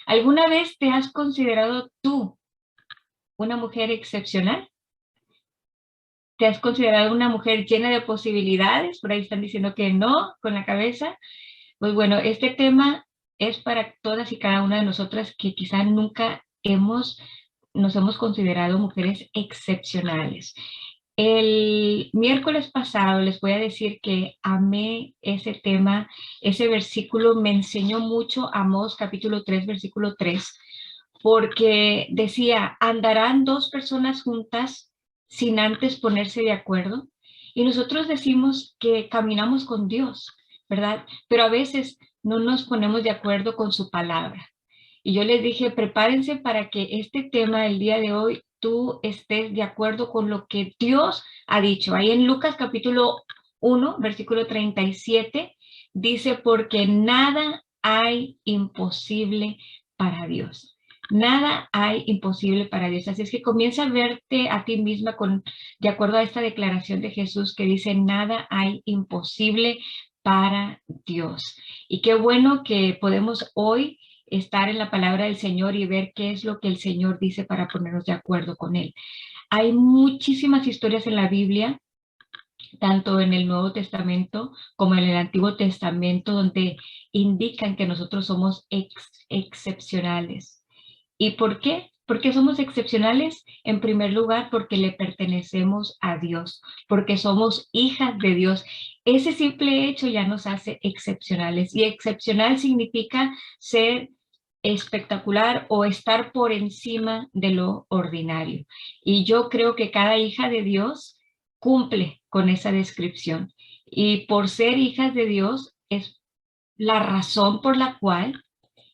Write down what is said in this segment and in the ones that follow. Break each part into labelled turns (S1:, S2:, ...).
S1: ¿Alguna vez te has considerado tú una mujer excepcional? ¿Te has considerado una mujer llena de posibilidades? Por ahí están diciendo que no, con la cabeza. Pues bueno, este tema es para todas y cada una de nosotras que quizá nunca nos hemos considerado mujeres excepcionales. El miércoles pasado les voy a decir que amé ese tema, ese versículo me enseñó mucho, Amós capítulo 3, versículo 3, porque decía, ¿andarán dos personas juntas sin antes ponerse de acuerdo? Y nosotros decimos que caminamos con Dios, ¿verdad? Pero a veces no nos ponemos de acuerdo con su palabra. Y yo les dije, prepárense para que este tema del día de hoy tú estés de acuerdo con lo que Dios ha dicho. Ahí en Lucas capítulo 1, versículo 37, dice, porque nada hay imposible para Dios. Nada hay imposible para Dios. Así es que comienza a verte a ti misma de acuerdo a esta declaración de Jesús que dice, nada hay imposible para Dios. Y qué bueno que podemos hoy estar en la palabra del Señor y ver qué es lo que el Señor dice para ponernos de acuerdo con Él. Hay muchísimas historias en la Biblia, tanto en el Nuevo Testamento como en el Antiguo Testamento, donde indican que nosotros somos excepcionales. ¿Y por qué? Porque somos excepcionales, en primer lugar, porque le pertenecemos a Dios, porque somos hijas de Dios. Ese simple hecho ya nos hace excepcionales. Y excepcional significa ser espectacular o estar por encima de lo ordinario. Y yo creo que cada hija de Dios cumple con esa descripción. Y por ser hijas de Dios es la razón por la cual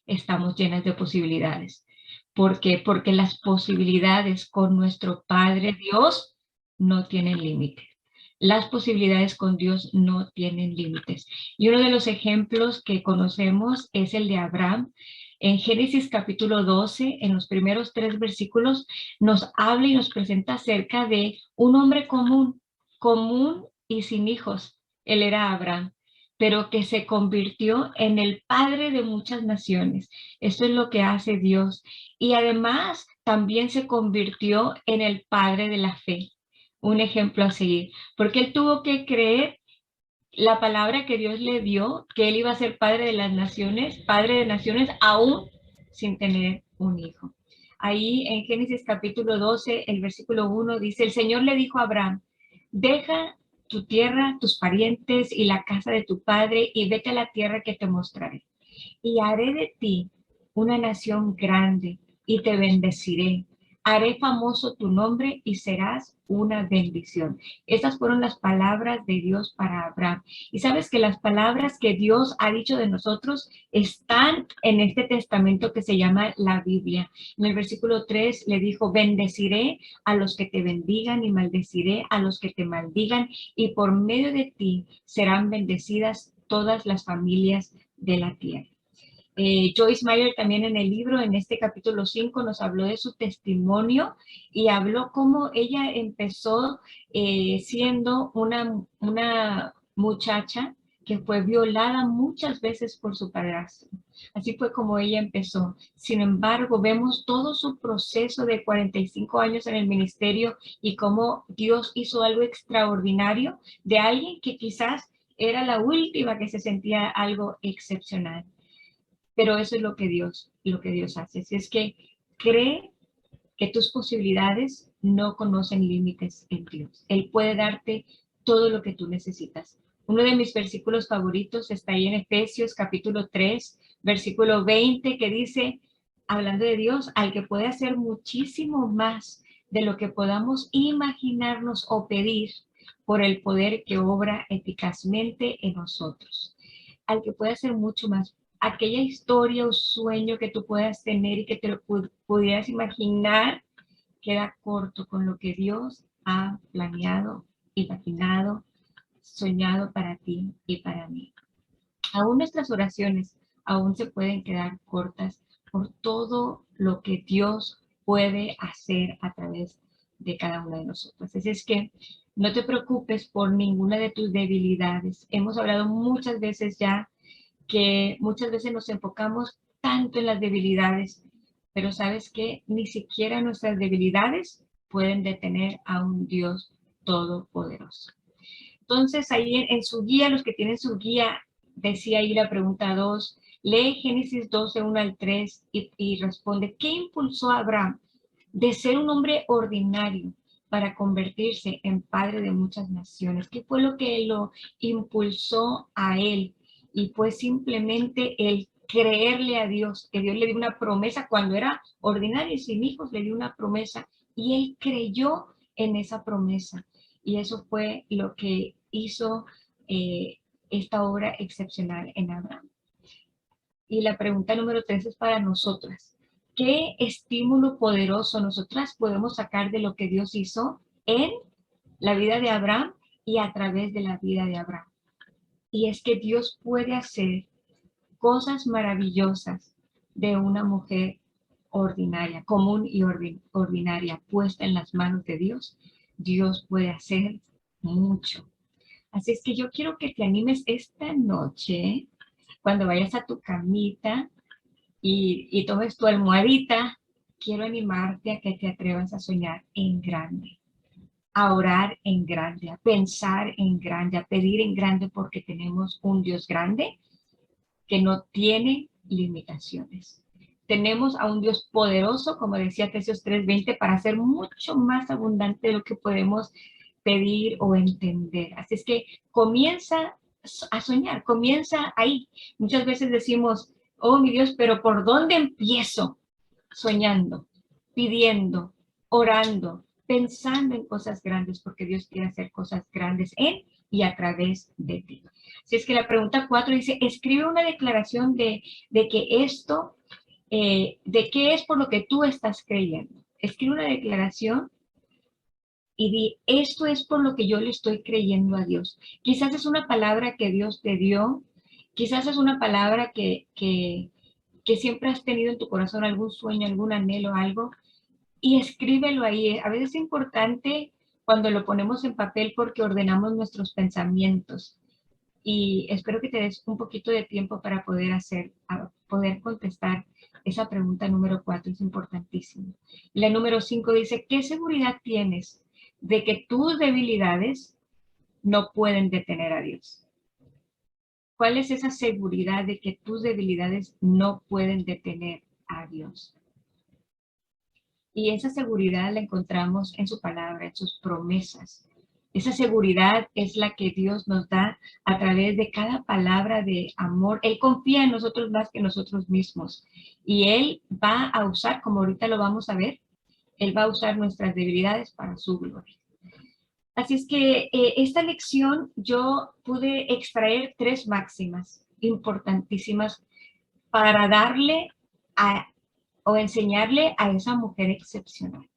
S1: estamos llenas de posibilidades. ¿Por qué? Porque las posibilidades con nuestro Padre Dios no tienen límites. Las posibilidades con Dios no tienen límites. Y uno de los ejemplos que conocemos es el de Abraham. En Génesis capítulo 12, en los primeros 3 versículos, nos habla y nos presenta acerca de un hombre común y sin hijos. Él era Abraham, pero que se convirtió en el padre de muchas naciones. Esto es lo que hace Dios. Y además también se convirtió en el padre de la fe. Un ejemplo a seguir, porque él tuvo que creer la palabra que Dios le dio, que él iba a ser padre de naciones, aún sin tener un hijo. Ahí en Génesis capítulo 12, el versículo 1 dice, el Señor le dijo a Abraham, deja tu tierra, tus parientes y la casa de tu padre y vete a la tierra que te mostraré. Y haré de ti una nación grande y te bendeciré. Haré famoso tu nombre y serás una bendición. Estas fueron las palabras de Dios para Abraham. Y sabes que las palabras que Dios ha dicho de nosotros están en este testamento que se llama la Biblia. En el versículo 3 le dijo, bendeciré a los que te bendigan y maldeciré a los que te maldigan, y por medio de ti serán bendecidas todas las familias de la tierra. Joyce Meyer también en el libro, en este capítulo 5, nos habló de su testimonio y habló cómo ella empezó siendo una muchacha que fue violada muchas veces por su padrastro. Así fue como ella empezó. Sin embargo, vemos todo su proceso de 45 años en el ministerio y cómo Dios hizo algo extraordinario de alguien que quizás era la última que se sentía algo excepcional. Pero eso es lo que Dios hace. Así es que cree que tus posibilidades no conocen límites en Dios. Él puede darte todo lo que tú necesitas. Uno de mis versículos favoritos está ahí en Efesios capítulo 3, versículo 20, que dice, hablando de Dios, al que puede hacer muchísimo más de lo que podamos imaginarnos o pedir por el poder que obra eficazmente en nosotros. Al que puede hacer mucho más. Aquella historia o sueño que tú puedas tener y que te lo pudieras imaginar, queda corto con lo que Dios ha planeado, imaginado, soñado para ti y para mí. Aún nuestras oraciones aún se pueden quedar cortas por todo lo que Dios puede hacer a través de cada una de nosotros. Así es que no te preocupes por ninguna de tus debilidades. Hemos hablado muchas veces ya que muchas veces nos enfocamos tanto en las debilidades, pero ¿sabes qué? Ni siquiera nuestras debilidades pueden detener a un Dios todopoderoso. Entonces, ahí en su guía, los que tienen su guía, decía ahí la pregunta 2, lee Génesis 12, 1 al 3 y responde, ¿qué impulsó a Abraham de ser un hombre ordinario para convertirse en padre de muchas naciones? ¿Qué fue lo que lo impulsó a él? Y pues simplemente el creerle a Dios, que Dios le dio una promesa cuando era ordinario y sin hijos, le dio una promesa y él creyó en esa promesa. Y eso fue lo que hizo esta obra excepcional en Abraham. Y la pregunta número 3 es para nosotras. ¿Qué estímulo poderoso nosotras podemos sacar de lo que Dios hizo en la vida de Abraham y a través de la vida de Abraham? Y es que Dios puede hacer cosas maravillosas de una mujer ordinaria, común y ordinaria, puesta en las manos de Dios. Dios puede hacer mucho. Así es que yo quiero que te animes esta noche, cuando vayas a tu camita y tomes tu almohadita, quiero animarte a que te atrevas a soñar en grande, a orar en grande, a pensar en grande, a pedir en grande, porque tenemos un Dios grande que no tiene limitaciones. Tenemos a un Dios poderoso, como decía Efesios 3:20, para hacer mucho más abundante de lo que podemos pedir o entender. Así es que comienza a soñar, comienza ahí. Muchas veces decimos, oh mi Dios, pero ¿por dónde empiezo? Soñando, pidiendo, orando, pensando en cosas grandes, porque Dios quiere hacer cosas grandes en y a través de ti. Así es que la pregunta 4 dice, escribe una declaración de que esto, de qué es por lo que tú estás creyendo. Escribe una declaración y di, esto es por lo que yo le estoy creyendo a Dios. Quizás es una palabra que Dios te dio, quizás es una palabra que siempre has tenido en tu corazón, algún sueño, algún anhelo, algo, y escríbelo ahí. A veces es importante cuando lo ponemos en papel porque ordenamos nuestros pensamientos. Y espero que te des un poquito de tiempo para poder contestar esa pregunta número 4, es importantísimo. La número 5 dice, ¿qué seguridad tienes de que tus debilidades no pueden detener a Dios? ¿Cuál es esa seguridad de que tus debilidades no pueden detener a Dios? Y esa seguridad la encontramos en su palabra, en sus promesas. Esa seguridad es la que Dios nos da a través de cada palabra de amor. Él confía en nosotros más que nosotros mismos. Y Él va a usar, como ahorita lo vamos a ver, Él va a usar nuestras debilidades para su gloria. Así es que esta lección yo pude extraer 3 máximas importantísimas para darle a, o enseñarle a esa mujer excepcional.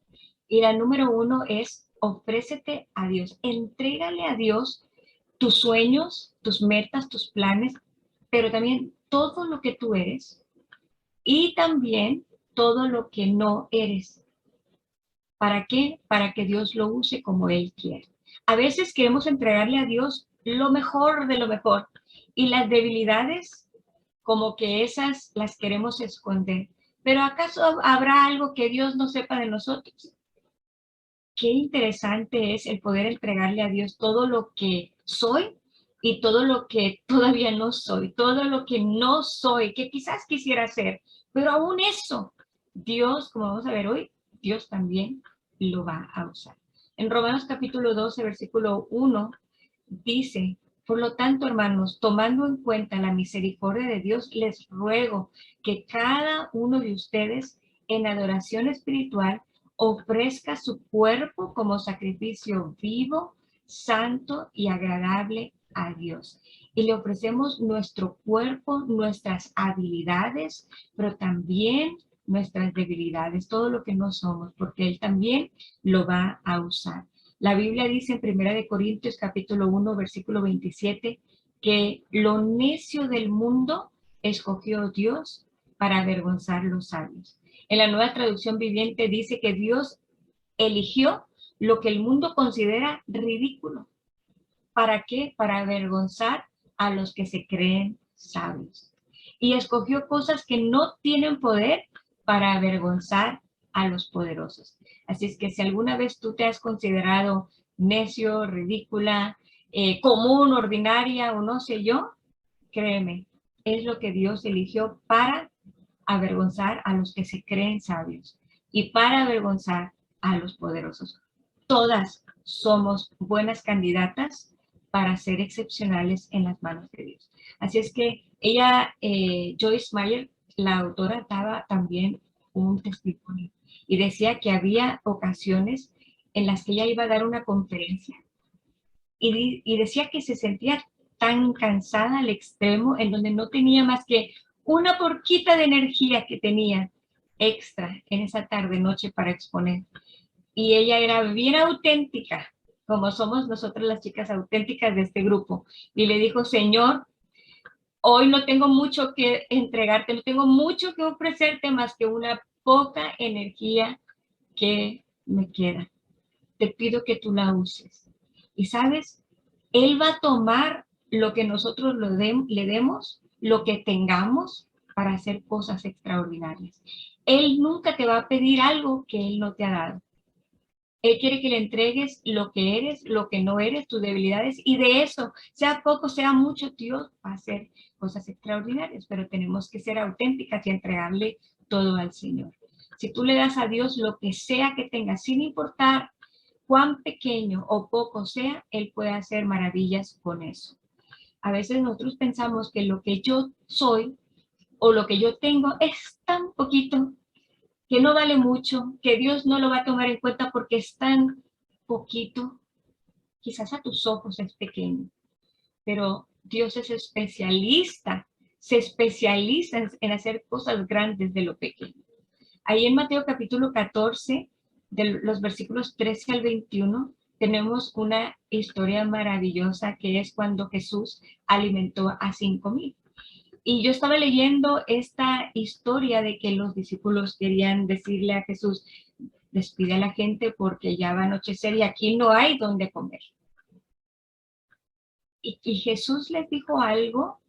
S1: Y la número 1 es, ofrécete a Dios. Entrégale a Dios tus sueños, tus metas, tus planes, pero también todo lo que tú eres y también todo lo que no eres. ¿Para qué? Para que Dios lo use como Él quiere. A veces queremos entregarle a Dios lo mejor de lo mejor y las debilidades como que esas las queremos esconder. Pero ¿acaso habrá algo que Dios no sepa de nosotros? Qué interesante es el poder entregarle a Dios todo lo que soy y todo lo que todavía no soy, todo lo que no soy, que quizás quisiera ser, pero aún eso, Dios, como vamos a ver hoy, Dios también lo va a usar. En Romanos capítulo 12, versículo 1, dice, por lo tanto, hermanos, tomando en cuenta la misericordia de Dios, les ruego que cada uno de ustedes en adoración espiritual ofrezca su cuerpo como sacrificio vivo, santo y agradable a Dios. Y le ofrecemos nuestro cuerpo, nuestras habilidades, pero también nuestras debilidades, todo lo que no somos, porque Él también lo va a usar. La Biblia dice en 1 Corintios capítulo 1, versículo 27, que lo necio del mundo escogió Dios para avergonzar los sabios. En la Nueva Traducción Viviente dice que Dios eligió lo que el mundo considera ridículo. ¿Para qué? Para avergonzar a los que se creen sabios. y escogió cosas que no tienen poder para avergonzar a los poderosos. Así es que si alguna vez tú te has considerado necio, ridícula, común, ordinaria o no sé yo, créeme, es lo que Dios eligió para avergonzar a los que se creen sabios y para avergonzar a los poderosos. Todas somos buenas candidatas para ser excepcionales en las manos de Dios. Así es que ella, Joyce Meyer, la autora, daba también un testimonio y decía que había ocasiones en las que ella iba a dar una conferencia y decía que se sentía tan cansada al extremo en donde no tenía más que una porquita de energía que tenía extra en esa tarde noche para exponer. Y ella era bien auténtica, como somos nosotros las chicas auténticas de este grupo. Y le dijo, Señor, hoy no tengo mucho que entregarte, no tengo mucho que ofrecerte más que una poca energía que me queda. Te pido que tú la uses. Y sabes, Él va a tomar lo que nosotros le demos, lo que tengamos, para hacer cosas extraordinarias. Él nunca te va a pedir algo que Él no te ha dado. Él quiere que le entregues lo que eres, lo que no eres, tus debilidades, y de eso, sea poco, sea mucho, Dios va a hacer cosas extraordinarias, pero tenemos que ser auténticas y entregarle todo al Señor. Si tú le das a Dios lo que sea que tengas, sin importar cuán pequeño o poco sea, Él puede hacer maravillas con eso. A veces nosotros pensamos que lo que yo soy o lo que yo tengo es tan poquito, que no vale mucho, que Dios no lo va a tomar en cuenta porque es tan poquito. Quizás a tus ojos es pequeño, pero Dios es especialista, se especializa en hacer cosas grandes de lo pequeño. Ahí en Mateo capítulo 14, de los versículos 13 al 21, tenemos una historia maravillosa que es cuando Jesús alimentó a 5,000. Y yo estaba leyendo esta historia de que los discípulos querían decirle a Jesús, despide a la gente porque ya va a anochecer y aquí no hay donde comer. Y Jesús les dijo algo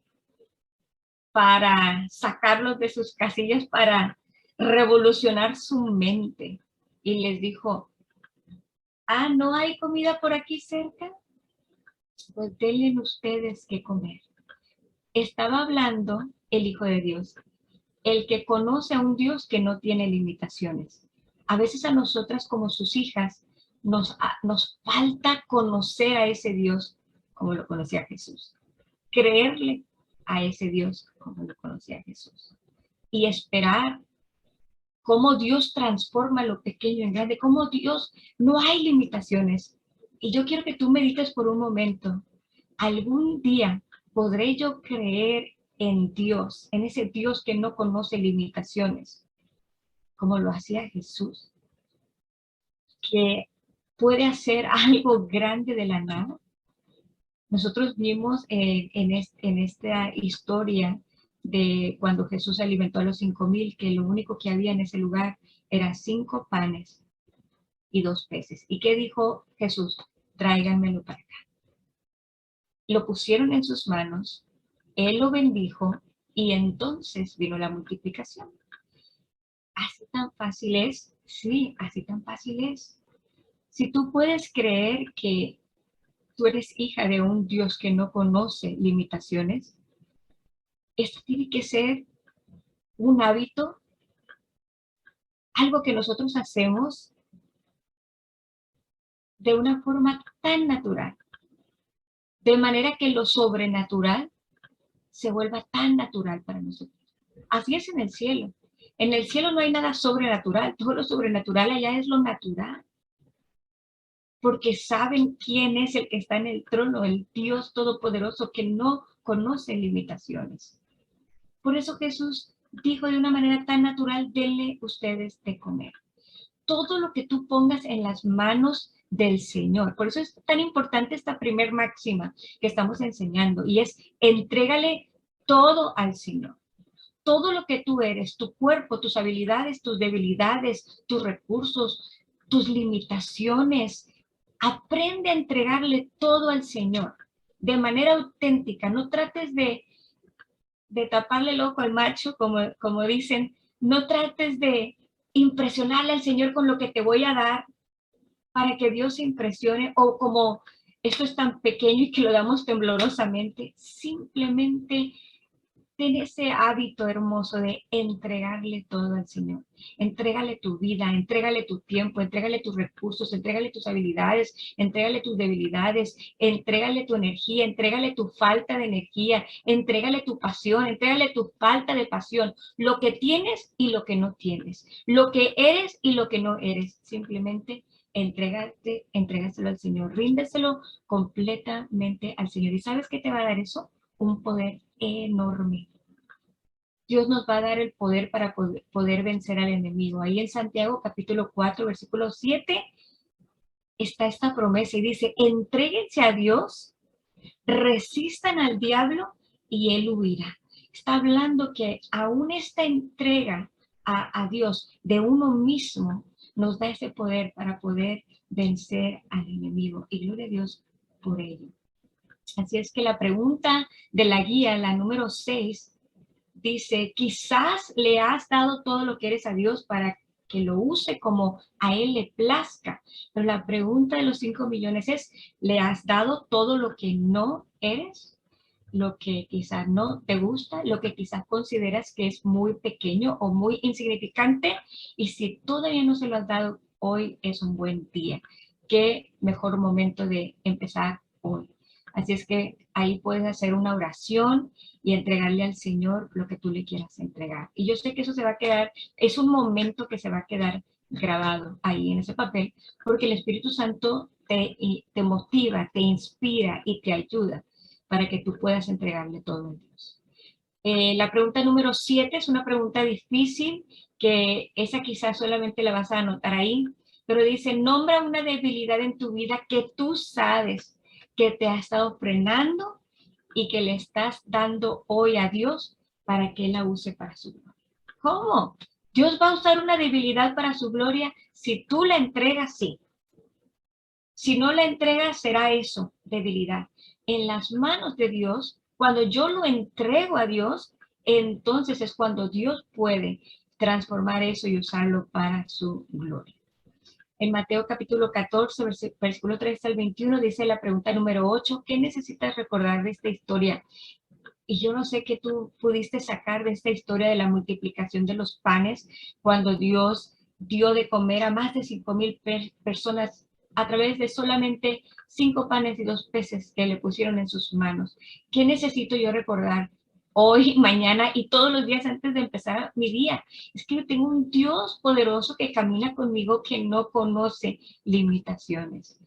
S1: para sacarlos de sus casillas, para revolucionar su mente. Y les dijo, ¿no hay comida por aquí cerca? Pues denle ustedes que comer. Estaba hablando el Hijo de Dios, el que conoce a un Dios que no tiene limitaciones. A veces a nosotras como sus hijas nos falta conocer a ese Dios como lo conocía Jesús. Creerle a ese Dios como lo conocía Jesús. Y esperar cómo Dios transforma lo pequeño en grande, cómo Dios, no hay limitaciones. Y yo quiero que tú medites por un momento. ¿Algún día podré yo creer en Dios, en ese Dios que no conoce limitaciones, como lo hacía Jesús, que puede hacer algo grande de la nada? Nosotros vimos en esta historia de cuando Jesús alimentó a los 5,000, que lo único que había en ese lugar era 5 panes y 2 peces. ¿Y qué dijo Jesús? Tráiganmelo para acá. Lo pusieron en sus manos, Él lo bendijo y entonces vino la multiplicación. ¿Así tan fácil es? Sí, así tan fácil es. Si tú puedes creer que tú eres hija de un Dios que no conoce limitaciones, esto tiene que ser un hábito, algo que nosotros hacemos de una forma tan natural, de manera que lo sobrenatural se vuelva tan natural para nosotros. Así es en el cielo. En el cielo no hay nada sobrenatural, todo lo sobrenatural allá es lo natural. Porque saben quién es el que está en el trono, el Dios Todopoderoso que no conoce limitaciones. Por eso Jesús dijo de una manera tan natural, denle ustedes de comer. Todo lo que tú pongas en las manos del Señor. Por eso es tan importante esta primer máxima que estamos enseñando, y es entrégale todo al Señor. Todo lo que tú eres, tu cuerpo, tus habilidades, tus debilidades, tus recursos, tus limitaciones, aprende a entregarle todo al Señor de manera auténtica. No trates de de taparle el ojo al macho, como dicen, no trates de impresionarle al Señor con lo que te voy a dar para que Dios se impresione, o como esto es tan pequeño y que lo damos temblorosamente, simplemente ten ese hábito hermoso de entregarle todo al Señor. Entrégale tu vida, entrégale tu tiempo, entrégale tus recursos, entrégale tus habilidades, entrégale tus debilidades, entrégale tu energía, entrégale tu falta de energía, entrégale tu pasión, entrégale tu falta de pasión, lo que tienes y lo que no tienes, lo que eres y lo que no eres. Simplemente entrégaselo al Señor, ríndeselo completamente al Señor. ¿Y sabes qué te va a dar eso? Un poder enorme. Dios nos va a dar el poder para poder vencer al enemigo. Ahí en Santiago capítulo 4, versículo 7, está esta promesa y dice, entréguense a Dios, resistan al diablo y él huirá. Está hablando que aún esta entrega a Dios de uno mismo nos da ese poder para poder vencer al enemigo. Y gloria a Dios por ello. Así es que la pregunta de la guía, la número 6, dice, quizás le has dado todo lo que eres a Dios para que lo use como a Él le plazca. Pero la pregunta de los 5 millones es, ¿le has dado todo lo que no eres? Lo que quizás no te gusta, lo que quizás consideras que es muy pequeño o muy insignificante. Y si todavía no se lo has dado, hoy es un buen día. Qué mejor momento de empezar hoy. Así es que ahí puedes hacer una oración y entregarle al Señor lo que tú le quieras entregar. Y yo sé que eso se va a quedar, es un momento que se va a quedar grabado ahí en ese papel, porque el Espíritu Santo te motiva, te inspira y te ayuda para que tú puedas entregarle todo a Dios. La pregunta número 7 es una pregunta difícil, que esa quizás solamente la vas a anotar ahí, pero dice, nombra una debilidad en tu vida que tú sabes que te ha estado frenando y que le estás dando hoy a Dios para que Él la use para su gloria. ¿Cómo? Dios va a usar una debilidad para su gloria si tú la entregas, sí. Si no la entregas, será eso, debilidad. En las manos de Dios, cuando yo lo entrego a Dios, entonces es cuando Dios puede transformar eso y usarlo para su gloria. En Mateo capítulo 14, versículo 3 al 21, dice la pregunta número 8, ¿qué necesitas recordar de esta historia? Y yo no sé qué tú pudiste sacar de esta historia de la multiplicación de los panes, cuando Dios dio de comer a más de 5,000 personas a través de solamente 5 panes y 2 peces que le pusieron en sus manos. ¿Qué necesito yo recordar hoy, mañana y todos los días antes de empezar mi día? Es que yo tengo un Dios poderoso que camina conmigo, que no conoce limitaciones.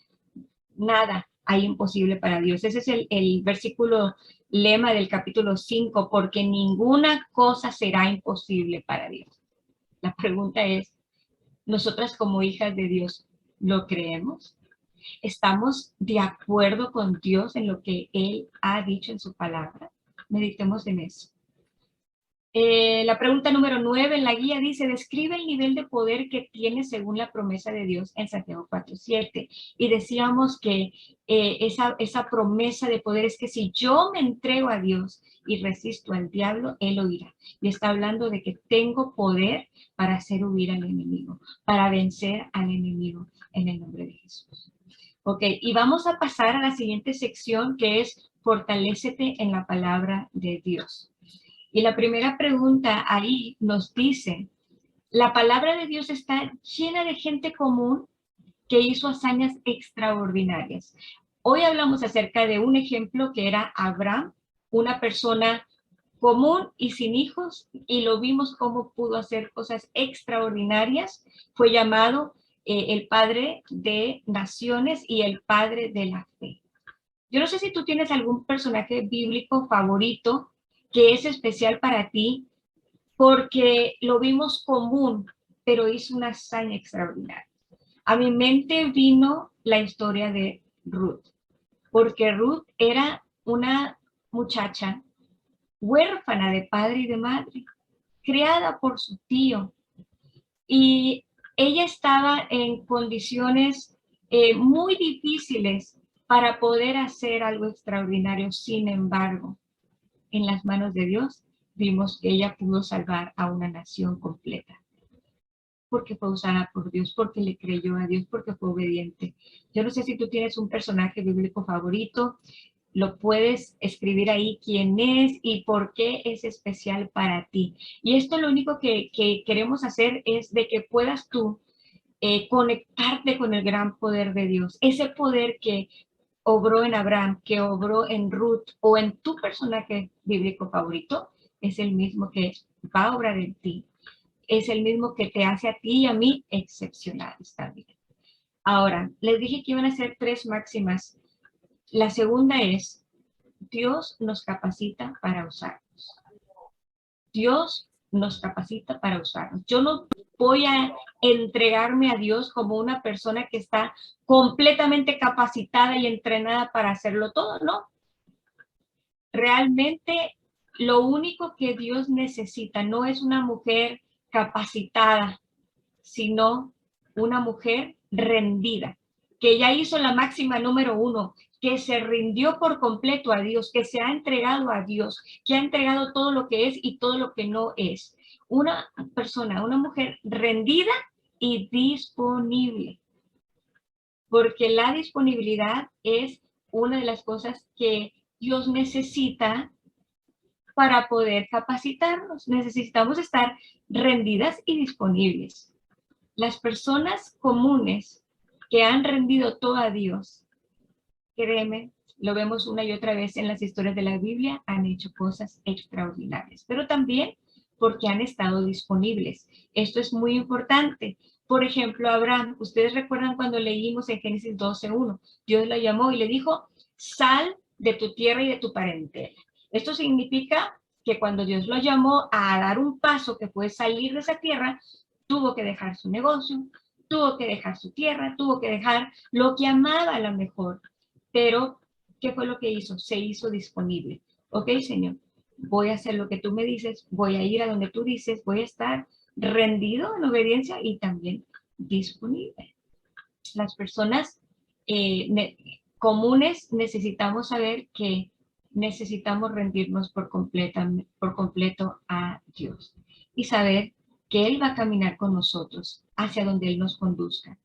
S1: Nada hay imposible para Dios. Ese es el versículo lema del capítulo 5, porque ninguna cosa será imposible para Dios. La pregunta es, ¿nosotras como hijas de Dios lo creemos? ¿Estamos de acuerdo con Dios en lo que Él ha dicho en su palabra? Meditemos en eso. La pregunta número 9 en la guía dice, describe el nivel de poder que tiene según la promesa de Dios en Santiago 4:7. Y decíamos que esa promesa de poder es que si yo me entrego a Dios y resisto al diablo, Él oirá. Y está hablando de que tengo poder para hacer huir al enemigo, para vencer al enemigo en el nombre de Jesús. Ok, y vamos a pasar a la siguiente sección, que es fortalécete en la palabra de Dios. Y la primera pregunta ahí nos dice, la palabra de Dios está llena de gente común que hizo hazañas extraordinarias. Hoy hablamos acerca de un ejemplo que era Abraham, una persona común y sin hijos, y lo vimos cómo pudo hacer cosas extraordinarias. Fue llamado el padre de naciones y el padre de la fe. Yo no sé si tú tienes algún personaje bíblico favorito que es especial para ti, porque lo vimos común, pero hizo una hazaña extraordinaria. A mi mente vino la historia de Ruth, porque Ruth era una muchacha huérfana de padre y de madre, criada por su tío, y ella estaba en condiciones muy difíciles para poder hacer algo extraordinario. Sin embargo, en las manos de Dios, vimos que ella pudo salvar a una nación completa. Porque fue usada por Dios, porque le creyó a Dios, porque fue obediente. Yo no sé si tú tienes un personaje bíblico favorito, lo puedes escribir ahí quién es y por qué es especial para ti. Y esto lo único que queremos hacer es de que puedas tú conectarte con el gran poder de Dios, ese poder que obró en Abraham, que obró en Ruth o en tu personaje bíblico favorito, es el mismo que va a obrar en ti. Es el mismo que te hace a ti y a mí excepcionales también. Ahora, les dije que iban a ser 3 máximas. La segunda es, Dios nos capacita para usarnos. Dios nos capacita para usarnos. Yo no voy a entregarme a Dios como una persona que está completamente capacitada y entrenada para hacerlo todo, ¿no? Realmente lo único que Dios necesita no es una mujer capacitada, sino una mujer rendida, que ya hizo la máxima número 1, que se rindió por completo a Dios, que se ha entregado a Dios, que ha entregado todo lo que es y todo lo que no es. Una persona, una mujer rendida y disponible, porque la disponibilidad es una de las cosas que Dios necesita para poder capacitarnos. Necesitamos estar rendidas y disponibles. Las personas comunes que han rendido todo a Dios, créeme, lo vemos una y otra vez en las historias de la Biblia, han hecho cosas extraordinarias, pero también porque han estado disponibles. Esto es muy importante. Por ejemplo, Abraham, ustedes recuerdan cuando leímos en Génesis 12:1, Dios lo llamó y le dijo, sal de tu tierra y de tu parentela. Esto significa que cuando Dios lo llamó a dar un paso que fue salir de esa tierra, tuvo que dejar su negocio, tuvo que dejar su tierra, tuvo que dejar lo que amaba a lo mejor. Pero, ¿qué fue lo que hizo? Se hizo disponible. Ok, Señor, voy a hacer lo que tú me dices, voy a ir a donde tú dices, voy a estar rendido en obediencia y también disponible. Las personas comunes necesitamos saber que necesitamos rendirnos por completo a Dios y saber que Él va a caminar con nosotros hacia donde Él nos conduzca.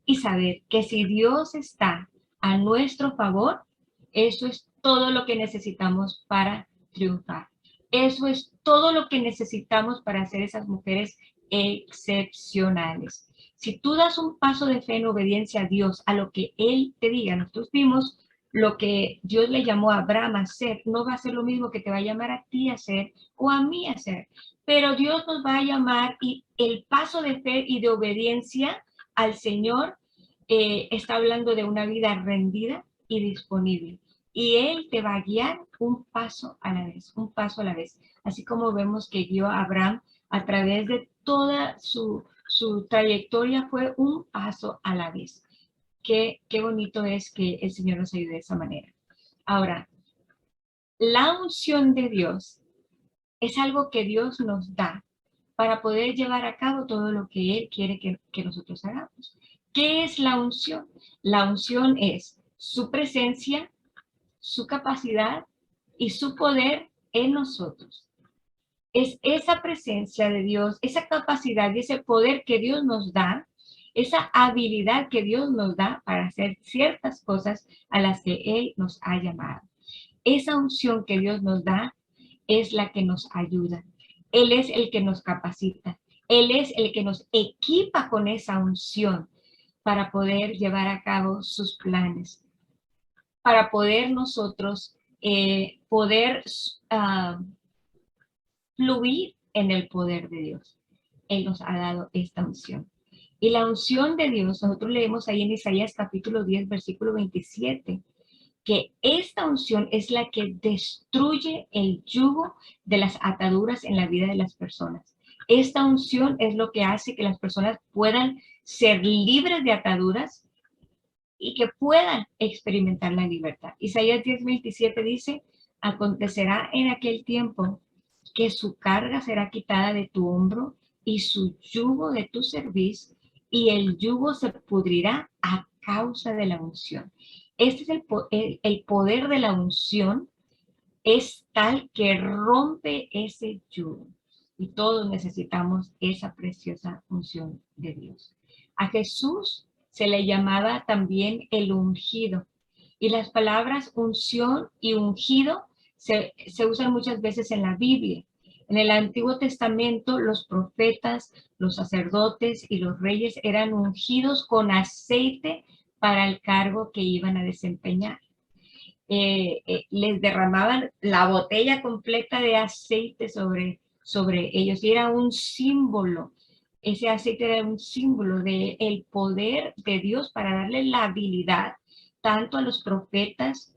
S1: Y saber que si Dios está a nuestro favor, eso es todo lo que necesitamos para triunfar. Eso es todo lo que necesitamos para ser esas mujeres excepcionales. Si tú das un paso de fe en obediencia a Dios, a lo que Él te diga, nosotros vimos lo que Dios le llamó a Abraham a hacer, no va a ser lo mismo que te va a llamar a ti a hacer o a mí a hacer, pero Dios nos va a llamar y el paso de fe y de obediencia al Señor está hablando de una vida rendida y disponible. Y Él te va a guiar un paso a la vez, un paso a la vez. Así como vemos que guió a Abraham a través de toda su trayectoria, fue un paso a la vez. Qué bonito es que el Señor nos ayude de esa manera. Ahora, la unción de Dios es algo que Dios nos da para poder llevar a cabo todo lo que Él quiere que nosotros hagamos. ¿Qué es la unción? La unción es su presencia, su capacidad y su poder en nosotros. Es esa presencia de Dios, esa capacidad y ese poder que Dios nos da, esa habilidad que Dios nos da para hacer ciertas cosas a las que Él nos ha llamado. Esa unción que Dios nos da es la que nos ayuda. Él es el que nos capacita. Él es el que nos equipa con esa unción para poder llevar a cabo sus planes, para poder nosotros fluir en el poder de Dios. Él nos ha dado esta unción. Y la unción de Dios, nosotros leemos ahí en Isaías capítulo 10, versículo 27, que esta unción es la que destruye el yugo de las ataduras en la vida de las personas. Esta unción es lo que hace que las personas puedan ser libres de ataduras y que puedan experimentar la libertad. Isaías 10:27 dice, acontecerá en aquel tiempo que su carga será quitada de tu hombro y su yugo de tu cerviz, y el yugo se pudrirá a causa de la unción. Este es el poder de la unción es tal que rompe ese yugo. Y todos necesitamos esa preciosa unción de Dios. A Jesús se le llamaba también el ungido. Y las palabras unción y ungido se usan muchas veces en la Biblia. En el Antiguo Testamento, los profetas, los sacerdotes y los reyes eran ungidos con aceite para el cargo que iban a desempeñar. Les derramaban la botella completa de aceite sobre ellos y era un símbolo. Ese aceite era un símbolo del poder de Dios para darle la habilidad tanto a los profetas,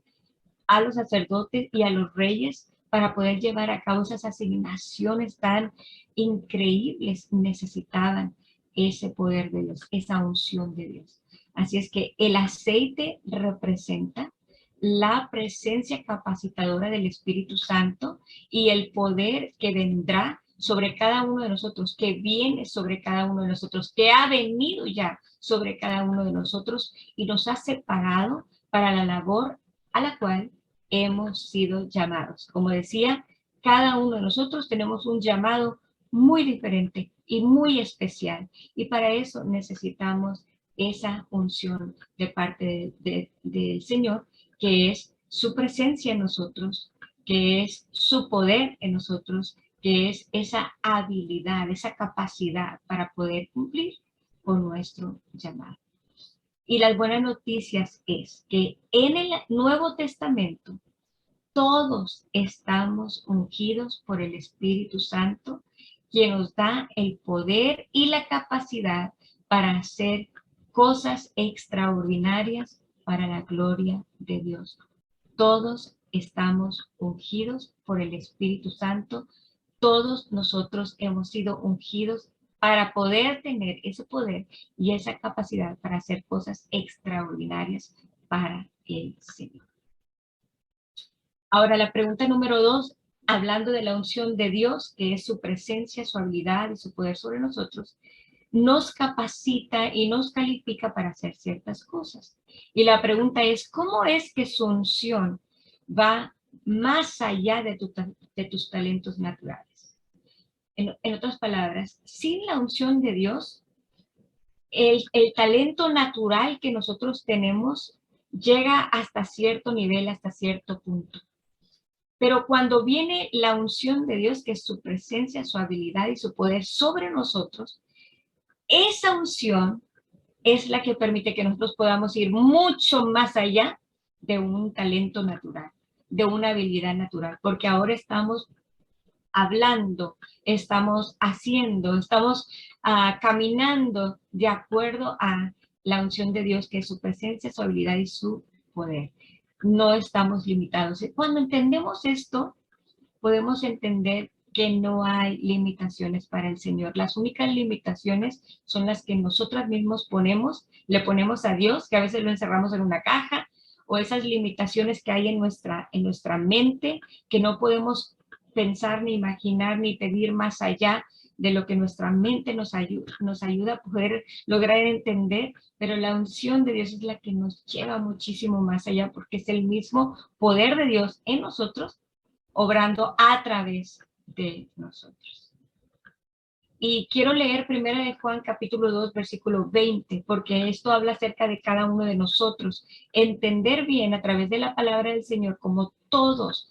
S1: a los sacerdotes y a los reyes para poder llevar a cabo esas asignaciones tan increíbles. Necesitaban ese poder de Dios, esa unción de Dios. Así es que el aceite representa la presencia capacitadora del Espíritu Santo y el poder que vendrá sobre cada uno de nosotros, que viene sobre cada uno de nosotros, que ha venido ya sobre cada uno de nosotros y nos ha separado para la labor a la cual hemos sido llamados. Como decía, cada uno de nosotros tenemos un llamado muy diferente y muy especial, y para eso necesitamos esa unción de parte del Señor, que es su presencia en nosotros, que es su poder en nosotros, que es esa habilidad, esa capacidad para poder cumplir con nuestro llamado. Y las buenas noticias es que en el Nuevo Testamento todos estamos ungidos por el Espíritu Santo, quien nos da el poder y la capacidad para hacer cosas extraordinarias para la gloria de Dios. Todos estamos ungidos por el Espíritu Santo. Todos nosotros hemos sido ungidos para poder tener ese poder y esa capacidad para hacer cosas extraordinarias para el Señor. Ahora, la pregunta número 2, hablando de la unción de Dios, que es su presencia, su habilidad y su poder sobre nosotros, nos capacita y nos califica para hacer ciertas cosas. Y la pregunta es, ¿cómo es que su unción va más allá de tus talentos naturales? En otras palabras, sin la unción de Dios, el talento natural que nosotros tenemos llega hasta cierto nivel, hasta cierto punto. Pero cuando viene la unción de Dios, que es su presencia, su habilidad y su poder sobre nosotros, esa unción es la que permite que nosotros podamos ir mucho más allá de un talento natural, de una habilidad natural, porque ahora estamos hablando, estamos haciendo, estamos caminando de acuerdo a la unción de Dios, que es su presencia, su habilidad y su poder. No estamos limitados. Cuando entendemos esto, podemos entender que no hay limitaciones para el Señor. Las únicas limitaciones son las que nosotras mismos le ponemos a Dios, que a veces lo encerramos en una caja, o esas limitaciones que hay en nuestra mente, que no podemos pensar, ni imaginar, ni pedir más allá de lo que nuestra mente nos ayuda a poder lograr entender, pero la unción de Dios es la que nos lleva muchísimo más allá, porque es el mismo poder de Dios en nosotros, obrando a través de nosotros. Y quiero leer 1 de Juan capítulo 2, versículo 20, porque esto habla acerca de cada uno de nosotros. Entender bien a través de la palabra del Señor como todos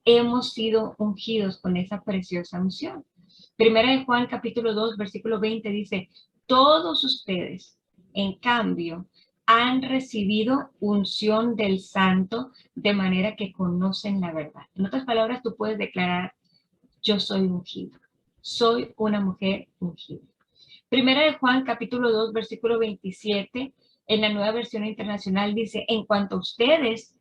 S1: hemos sido ungidos con esa preciosa unción. 1 de Juan capítulo 2, versículo 20 dice, todos ustedes, en cambio, han recibido unción del Santo de manera que conocen la verdad. En otras palabras, tú puedes declarar, yo soy ungido, soy una mujer ungida. Primera de Juan, capítulo 2, versículo 27, en la Nueva Versión Internacional dice, en cuanto a ustedes,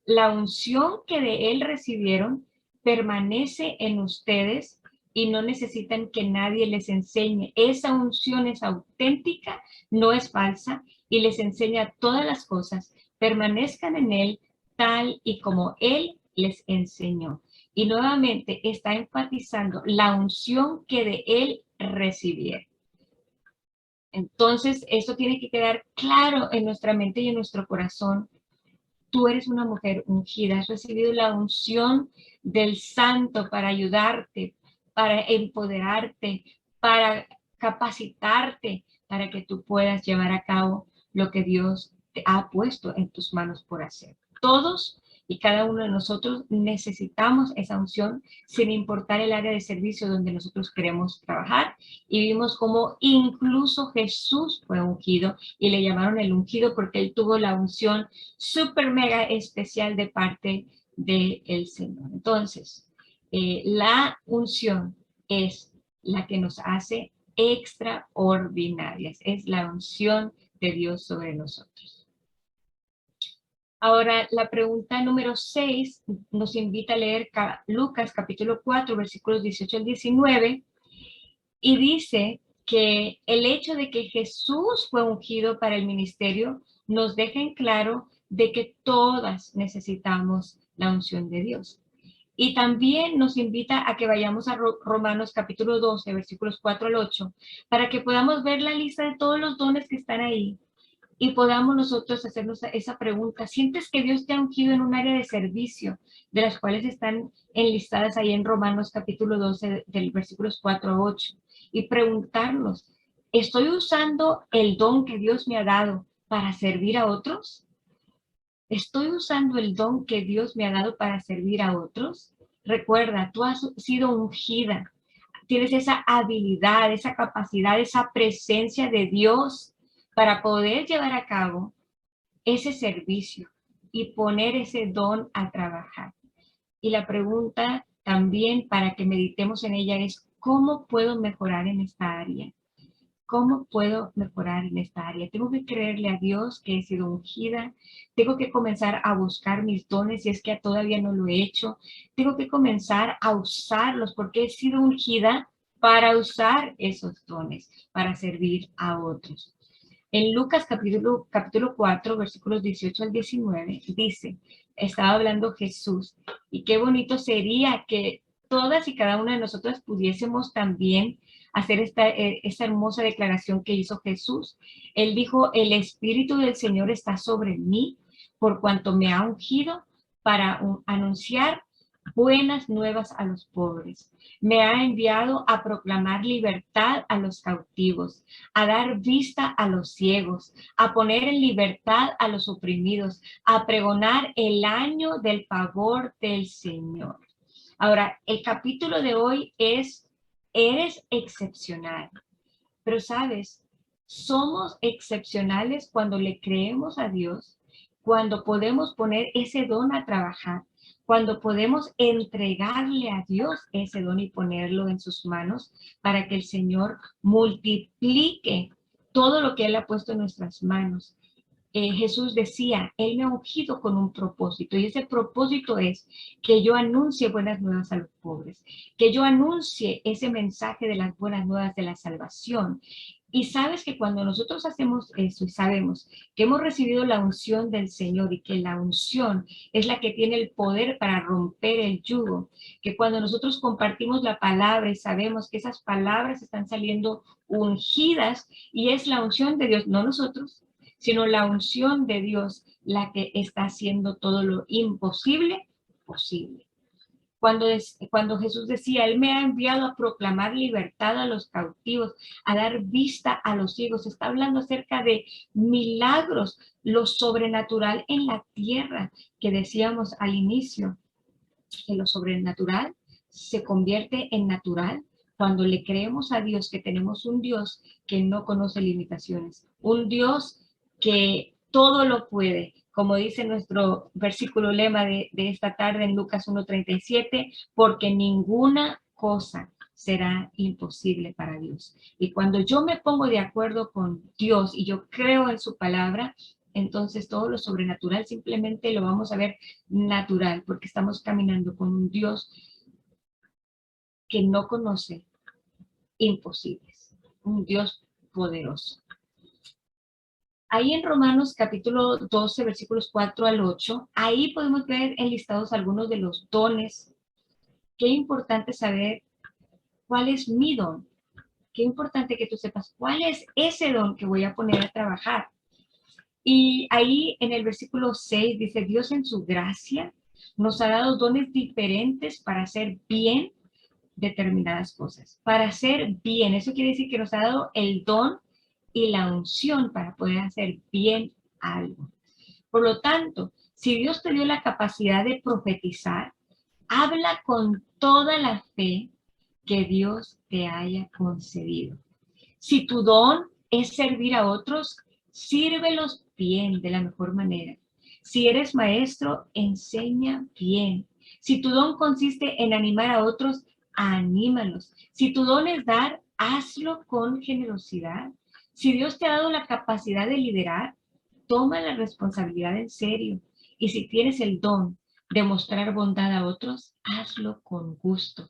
S1: la unción que de él recibieron permanece en ustedes y no necesitan que nadie les enseñe. Esa unción es auténtica, no es falsa, y les enseña todas las cosas. Permanezcan en él tal y como él les enseñó. Y nuevamente está enfatizando la unción que de él recibieron. Entonces, esto tiene que quedar claro en nuestra mente y en nuestro corazón, Tú eres una mujer ungida, has recibido la unción del Santo para ayudarte, para empoderarte, para capacitarte, para que tú puedas llevar a cabo lo que Dios te ha puesto en tus manos por hacer. Todos y cada uno de nosotros necesitamos esa unción sin importar el área de servicio donde nosotros queremos trabajar. Y vimos cómo incluso Jesús fue ungido y le llamaron el ungido porque él tuvo la unción súper mega especial de parte del Señor. Entonces, la unción es la que nos hace extraordinarias, es la unción de Dios sobre nosotros. Ahora, la pregunta número 6 nos invita a leer Lucas capítulo 4, versículos 18 al 19, y dice que el hecho de que Jesús fue ungido para el ministerio nos deja en claro de que todas necesitamos la unción de Dios. Y también nos invita a que vayamos a Romanos capítulo 12, versículos 4 al 8, para que podamos ver la lista de todos los dones que están ahí y podamos nosotros hacernos esa pregunta. ¿Sientes que Dios te ha ungido en un área de servicio, de las cuales están enlistadas ahí en Romanos capítulo 12, del versículos 4 a 8? Y preguntarnos, ¿estoy usando el don que Dios me ha dado para servir a otros? ¿Estoy usando el don que Dios me ha dado para servir a otros? Recuerda, tú has sido ungida. Tienes esa habilidad, esa capacidad, esa presencia de Dios para poder llevar a cabo ese servicio y poner ese don a trabajar. Y la pregunta también para que meditemos en ella es, ¿cómo puedo mejorar en esta área? ¿Cómo puedo mejorar en esta área? Tengo que creerle a Dios que he sido ungida. Tengo que comenzar a buscar mis dones si es que todavía no lo he hecho. Tengo que comenzar a usarlos porque he sido ungida para usar esos dones, para servir a otros. En Lucas capítulo 4, versículos 18 al 19, dice, estaba hablando Jesús, y qué bonito sería que todas y cada una de nosotras pudiésemos también hacer esta hermosa declaración que hizo Jesús. Él dijo, el Espíritu del Señor está sobre mí, por cuanto me ha ungido para anunciar buenas nuevas a los pobres. Me ha enviado a proclamar libertad a los cautivos, a dar vista a los ciegos, a poner en libertad a los oprimidos, a pregonar el año del favor del Señor. Ahora, el capítulo de hoy es, eres excepcional, pero sabes, somos excepcionales cuando le creemos a Dios, cuando podemos poner ese don a trabajar, cuando podemos entregarle a Dios ese don y ponerlo en sus manos para que el Señor multiplique todo lo que Él ha puesto en nuestras manos. Jesús decía, Él me ha ungido con un propósito, y ese propósito es que yo anuncie buenas nuevas a los pobres, que yo anuncie ese mensaje de las buenas nuevas de la salvación. Y sabes que cuando nosotros hacemos eso y sabemos que hemos recibido la unción del Señor y que la unción es la que tiene el poder para romper el yugo, que cuando nosotros compartimos la palabra y sabemos que esas palabras están saliendo ungidas y es la unción de Dios, no nosotros, sino la unción de Dios la que está haciendo todo lo imposible posible. Cuando Jesús decía, Él me ha enviado a proclamar libertad a los cautivos, a dar vista a los ciegos, está hablando acerca de milagros, lo sobrenatural en la tierra, que decíamos al inicio, que lo sobrenatural se convierte en natural cuando le creemos a Dios que tenemos un Dios que no conoce limitaciones, un Dios que todo lo puede, como dice nuestro versículo lema de esta tarde en Lucas 1:37, porque ninguna cosa será imposible para Dios. Y cuando yo me pongo de acuerdo con Dios y yo creo en su palabra, entonces todo lo sobrenatural simplemente lo vamos a ver natural, porque estamos caminando con un Dios que no conoce imposibles, un Dios poderoso. Ahí en Romanos capítulo 12, versículos 4 al 8, ahí podemos ver enlistados algunos de los dones. Qué importante saber cuál es mi don. Qué importante que tú sepas cuál es ese don que voy a poner a trabajar. Y ahí en el versículo 6 dice, Dios en su gracia nos ha dado dones diferentes para hacer bien determinadas cosas. Para hacer bien, eso quiere decir que nos ha dado el don y la unción para poder hacer bien algo. Por lo tanto, si Dios te dio la capacidad de profetizar, habla con toda la fe que Dios te haya concedido. Si tu don es servir a otros, sírvelos bien, de la mejor manera. Si eres maestro, enseña bien. Si tu don consiste en animar a otros, anímalos. Si tu don es dar, hazlo con generosidad. Si Dios te ha dado la capacidad de liderar, toma la responsabilidad en serio. Y si tienes el don de mostrar bondad a otros, hazlo con gusto,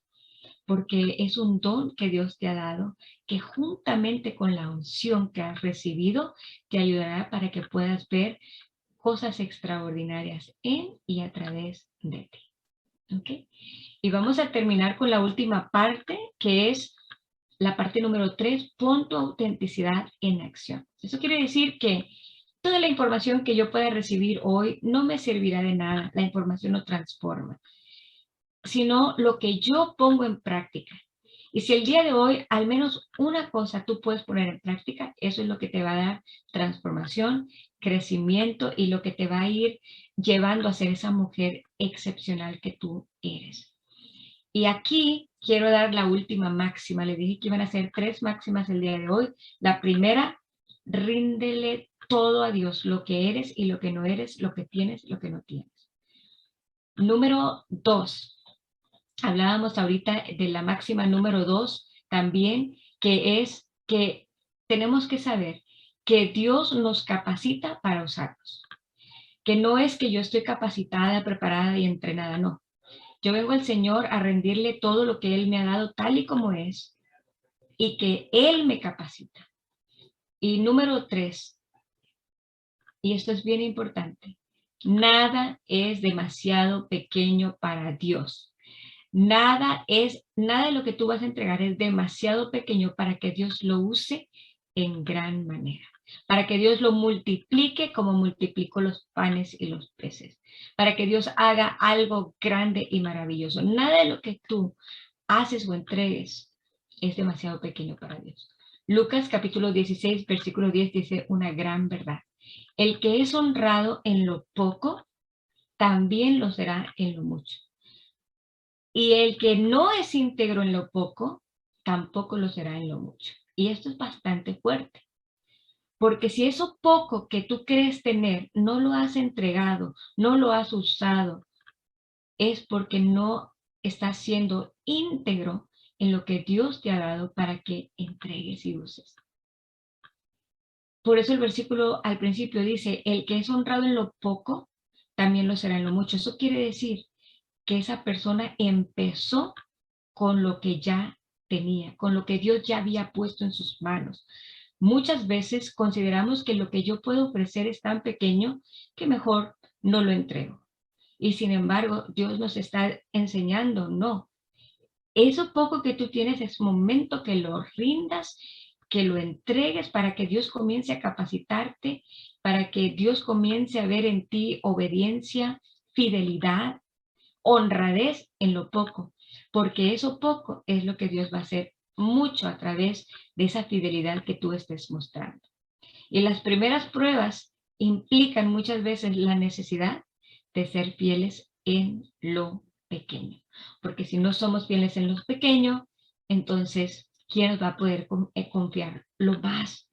S1: porque es un don que Dios te ha dado, que juntamente con la unción que has recibido, te ayudará para que puedas ver cosas extraordinarias en y a través de ti. ¿Ok? Y vamos a terminar con la última parte, que es la parte número 3, pon tu autenticidad en acción. Eso quiere decir que toda la información que yo pueda recibir hoy no me servirá de nada, la información no transforma, sino lo que yo pongo en práctica. Y si el día de hoy al menos una cosa tú puedes poner en práctica, eso es lo que te va a dar transformación, crecimiento y lo que te va a ir llevando a ser esa mujer excepcional que tú eres. Y aquí quiero dar la última máxima. Le dije que iban a ser 3 máximas el día de hoy. La primera, ríndele todo a Dios, lo que eres y lo que no eres, lo que tienes, lo que no tienes. Número 2. Hablábamos ahorita de la máxima número 2 también, que es que tenemos que saber que Dios nos capacita para usarnos. Que no es que yo estoy capacitada, preparada y entrenada, no. Yo vengo al Señor a rendirle todo lo que Él me ha dado tal y como es y que Él me capacita. Y número 3, y esto es bien importante, nada es demasiado pequeño para Dios. Nada de lo que tú vas a entregar es demasiado pequeño para que Dios lo use en gran manera, para que Dios lo multiplique como multiplicó los panes y los peces, para que Dios haga algo grande y maravilloso. Nada de lo que tú haces o entregues es demasiado pequeño para Dios. Lucas capítulo 16, versículo 10 dice una gran verdad. El que es honrado en lo poco, también lo será en lo mucho. Y el que no es íntegro en lo poco, tampoco lo será en lo mucho. Y esto es bastante fuerte. Porque si eso poco que tú crees tener no lo has entregado, no lo has usado, es porque no estás siendo íntegro en lo que Dios te ha dado para que entregues y uses. Por eso el versículo al principio dice, el que es honrado en lo poco, también lo será en lo mucho. Eso quiere decir que esa persona empezó con lo que ya tenía, con lo que Dios ya había puesto en sus manos. Muchas veces consideramos que lo que yo puedo ofrecer es tan pequeño que mejor no lo entrego. Y sin embargo, Dios nos está enseñando, no. Eso poco que tú tienes es momento que lo rindas, que lo entregues para que Dios comience a capacitarte, para que Dios comience a ver en ti obediencia, fidelidad, honradez en lo poco, porque eso poco es lo que Dios va a hacer mucho a través de esa fidelidad que tú estés mostrando. Y las primeras pruebas implican muchas veces la necesidad de ser fieles en lo pequeño, porque si no somos fieles en lo pequeño, entonces, ¿quién nos va a poder confiar? Lo más.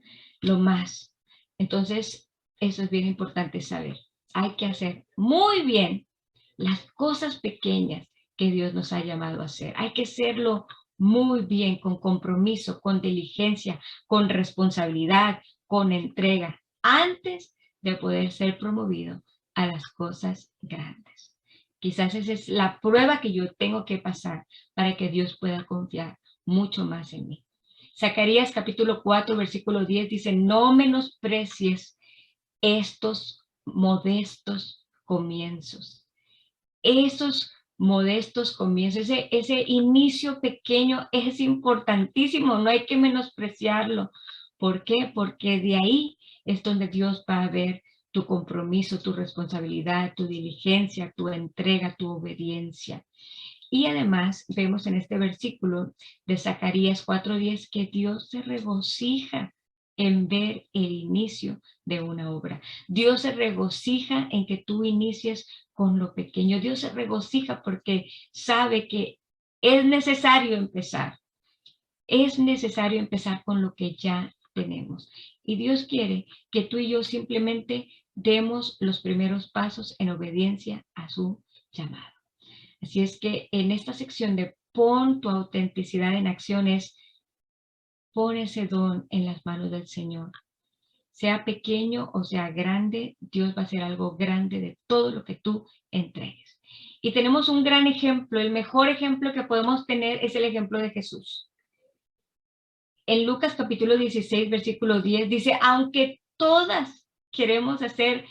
S1: Entonces, eso es bien importante saber. Hay que hacer muy bien las cosas pequeñas que Dios nos ha llamado a hacer. Hay que hacerlo muy bien, con compromiso, con diligencia, con responsabilidad, con entrega, antes de poder ser promovido a las cosas grandes. Quizás esa es la prueba que yo tengo que pasar para que Dios pueda confiar mucho más en mí. Zacarías capítulo 4, versículo 10 dice, no menosprecies estos modestos comienzos. Esos modestos comienzos, ese inicio pequeño es importantísimo, no hay que menospreciarlo. ¿Por qué? Porque de ahí es donde Dios va a ver tu compromiso, tu responsabilidad, tu diligencia, tu entrega, tu obediencia. Y además vemos en este versículo de Zacarías 4:10 que Dios se regocija en ver el inicio de una obra. Dios se regocija en que tú inicies con lo pequeño. Dios se regocija porque sabe que es necesario empezar. Es necesario empezar con lo que ya tenemos. Y Dios quiere que tú y yo simplemente demos los primeros pasos en obediencia a su llamado. Así es que en esta sección de pon tu autenticidad en acciones, pon ese don en las manos del Señor. Sea pequeño o sea grande, Dios va a hacer algo grande de todo lo que tú entregues. Y tenemos un gran ejemplo, el mejor ejemplo que podemos tener es el ejemplo de Jesús. En Lucas capítulo 16, versículo 10, dice, aunque todas queremos hacer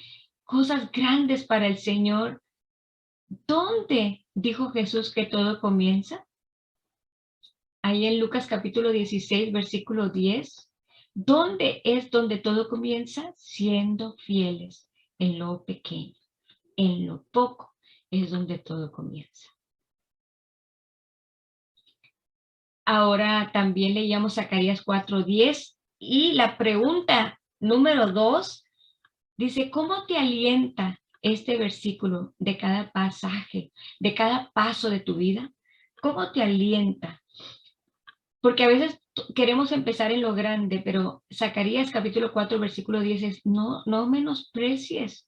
S1: cosas grandes para el Señor, ¿dónde dijo Jesús que todo comienza? Ahí en Lucas capítulo 16, versículo 10, ¿dónde es donde todo comienza? Siendo fieles en lo pequeño, en lo poco es donde todo comienza. Ahora también leíamos Zacarías 4:10 y la pregunta número 2 dice, ¿cómo te alienta este versículo de cada pasaje, de cada paso de tu vida? ¿Cómo te alienta? Porque a veces queremos empezar en lo grande, pero Zacarías capítulo 4, versículo 10 es, no menosprecies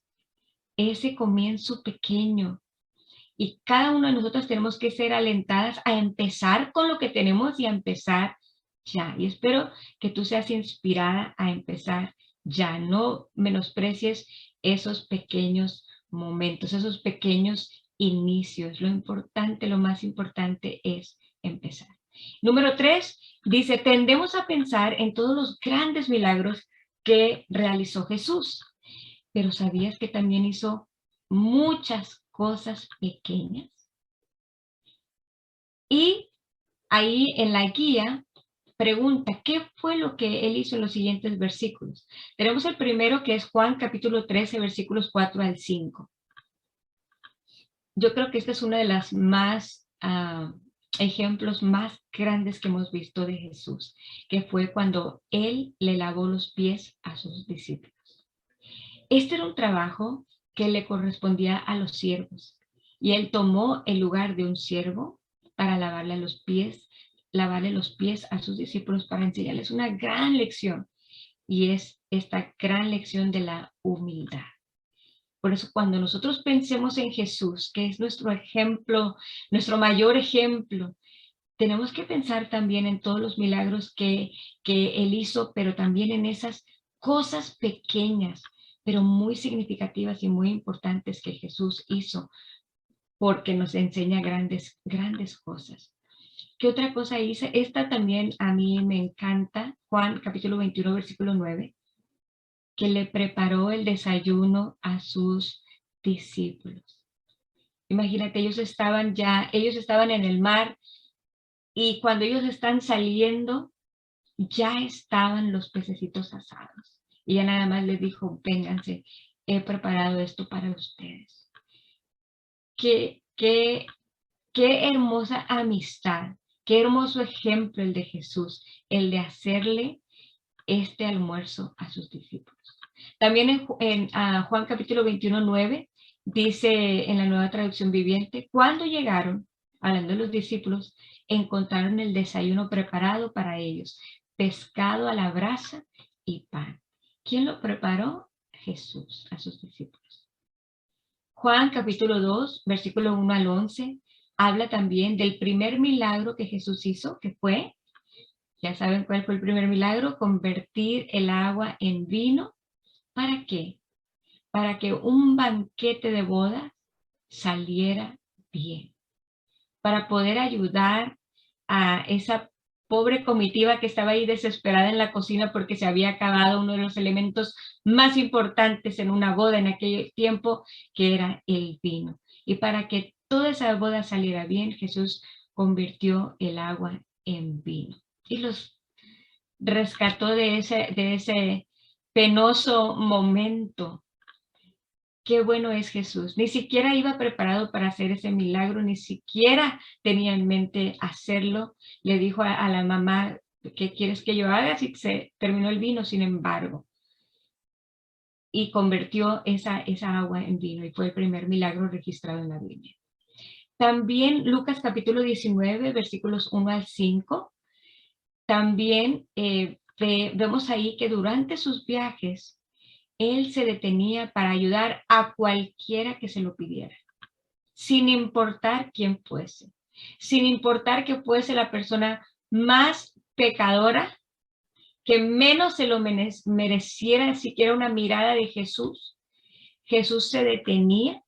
S1: ese comienzo pequeño. Y cada uno de nosotros tenemos que ser alentadas a empezar con lo que tenemos y a empezar ya. Y espero que tú seas inspirada a empezar ya. No menosprecies esos pequeños momentos, esos pequeños inicios. Lo importante, lo más importante es empezar. Número 3, dice, tendemos a pensar en todos los grandes milagros que realizó Jesús. Pero ¿sabías que también hizo muchas cosas pequeñas? Y ahí en la guía pregunta, ¿qué fue lo que él hizo en los siguientes versículos? Tenemos el primero que es Juan capítulo 13, versículos 4 al 5. Yo creo que esta es una de las más ejemplos más grandes que hemos visto de Jesús, que fue cuando él le lavó los pies a sus discípulos. Este era un trabajo que le correspondía a los siervos y él tomó el lugar de un siervo para lavarle los pies a sus discípulos para enseñarles una gran lección, y es esta gran lección de la humildad. Por eso cuando nosotros pensemos en Jesús, que es nuestro ejemplo, nuestro mayor ejemplo, tenemos que pensar también en todos los milagros que él hizo, pero también en esas cosas pequeñas, pero muy significativas y muy importantes que Jesús hizo, porque nos enseña grandes cosas. ¿Qué otra cosa hice? Esta también a mí me encanta, Juan capítulo 21, versículo 9, que le preparó el desayuno a sus discípulos. Imagínate, ellos estaban en el mar, y cuando ellos están saliendo, ya estaban los pececitos asados. Y ya nada más les dijo, vénganse, he preparado esto para ustedes. Qué hermosa amistad, qué hermoso ejemplo el de Jesús, el de hacerle este almuerzo a sus discípulos. También en Juan capítulo 21, 9, dice en la Nueva Traducción Viviente, cuando llegaron, hablando de los discípulos, encontraron el desayuno preparado para ellos, pescado a la brasa y pan. ¿Quién lo preparó? Jesús, a sus discípulos. Juan capítulo 2, versículo 1 al 11, habla también del primer milagro que Jesús hizo, que fue, ya saben cuál fue el primer milagro, convertir el agua en vino. ¿Para qué? Para que un banquete de boda saliera bien, para poder ayudar a esa pobre comitiva que estaba ahí desesperada en la cocina porque se había acabado uno de los elementos más importantes en una boda en aquel tiempo, que era el vino. Y para que toda esa boda saliera bien, Jesús convirtió el agua en vino y los rescató de ese penoso momento. qué bueno es Jesús. Ni siquiera iba preparado para hacer ese milagro, ni siquiera tenía en mente hacerlo. Le dijo a la mamá, ¿qué quieres que yo haga? Si se terminó el vino, sin embargo. Y convirtió esa agua en vino y fue el primer milagro registrado en la Biblia. También Lucas capítulo 19, versículos 1 al 5. También vemos ahí que durante sus viajes, él se detenía para ayudar a cualquiera que se lo pidiera, sin importar quién fuese, sin importar que fuese la persona más pecadora, que menos se lo mereciera siquiera una mirada de Jesús. Jesús se detenía,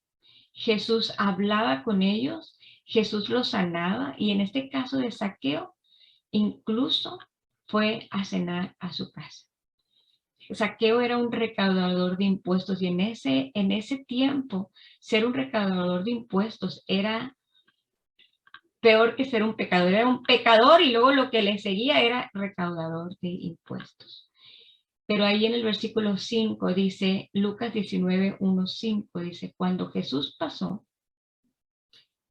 S1: Jesús hablaba con ellos, Jesús los sanaba, y en este caso de Zaqueo, incluso fue a cenar a su casa. Zaqueo era un recaudador de impuestos, y en ese tiempo ser un recaudador de impuestos era peor que ser un pecador. Era un pecador y luego lo que le seguía era recaudador de impuestos. Pero ahí en el versículo 5 dice, Lucas 19, 1, 5, dice, cuando Jesús pasó,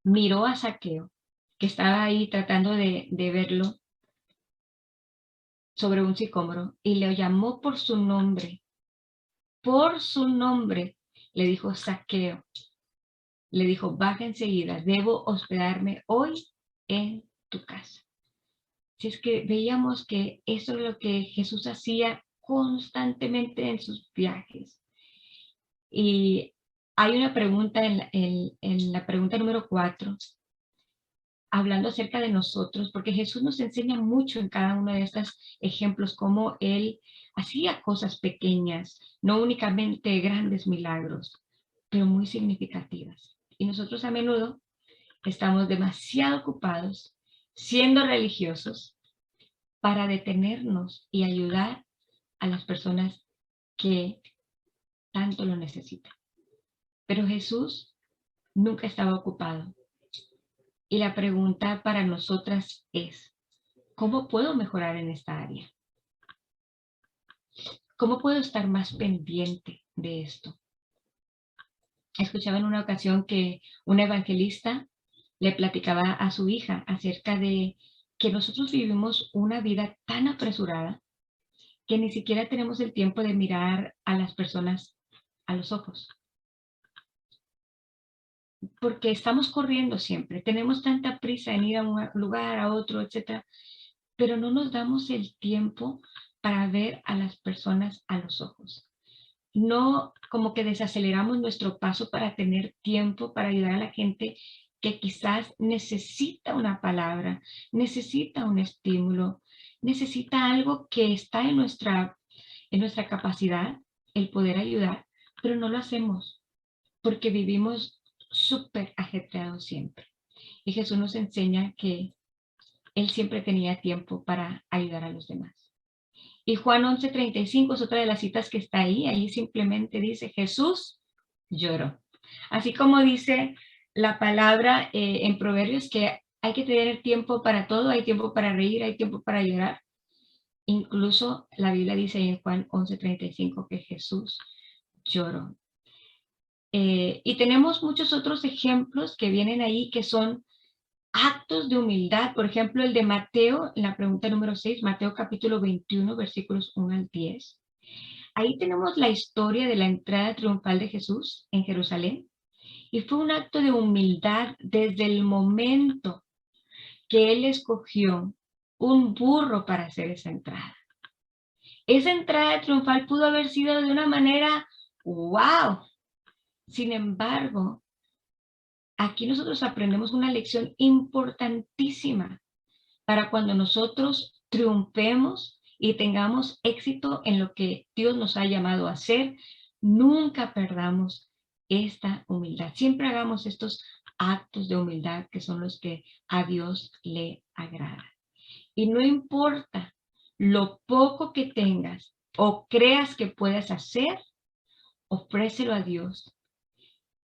S1: miró a Zaqueo, que estaba ahí tratando de verlo sobre un sicómoro, y le llamó por su nombre. Por su nombre le dijo: Zaqueo. Le dijo: baja enseguida, debo hospedarme hoy en tu casa. Si es que veíamos que eso es lo que Jesús hacía constantemente en sus viajes. Y hay una pregunta en la pregunta número 4, hablando acerca de nosotros, porque Jesús nos enseña mucho en cada uno de estos ejemplos, cómo Él hacía cosas pequeñas, no únicamente grandes milagros, pero muy significativas. Y nosotros a menudo estamos demasiado ocupados siendo religiosos para detenernos y ayudar a las personas que tanto lo necesitan. Pero Jesús nunca estaba ocupado. Y la pregunta para nosotras es, ¿cómo puedo mejorar en esta área? ¿Cómo puedo estar más pendiente de esto? Escuchaba en una ocasión que una evangelista le platicaba a su hija acerca de que nosotros vivimos una vida tan apresurada que ni siquiera tenemos el tiempo de mirar a las personas a los ojos. Porque estamos corriendo siempre, tenemos tanta prisa en ir a un lugar, a otro, etcétera, pero no nos damos el tiempo para ver a las personas a los ojos. No, como que desaceleramos nuestro paso para tener tiempo para ayudar a la gente que quizás necesita una palabra, necesita un estímulo, necesita algo que está en nuestra capacidad, el poder ayudar, pero no lo hacemos porque vivimos súper ajetreados siempre. Y Jesús nos enseña que Él siempre tenía tiempo para ayudar a los demás. Y Juan 11:35 es otra de las citas que está ahí. Ahí simplemente dice, Jesús lloró. Así como dice la palabra en Proverbios que hay que tener tiempo para todo, hay tiempo para reír, hay tiempo para llorar. Incluso la Biblia dice en Juan 11:35 que Jesús lloró. Y tenemos muchos otros ejemplos que vienen ahí que son actos de humildad. Por ejemplo, el de Mateo, en la pregunta número 6, Mateo capítulo 21, versículos 1 al 10. Ahí tenemos la historia de la entrada triunfal de Jesús en Jerusalén. Y fue un acto de humildad desde el momento que él escogió un burro para hacer esa entrada. Esa entrada triunfal pudo haber sido de una manera, ¡wow! Sin embargo, aquí nosotros aprendemos una lección importantísima para cuando nosotros triunfemos y tengamos éxito en lo que Dios nos ha llamado a hacer. Nunca perdamos esta humildad. Siempre hagamos estos actos de humildad que son los que a Dios le agradan. Y no importa lo poco que tengas o creas que puedas hacer, ofrécelo a Dios.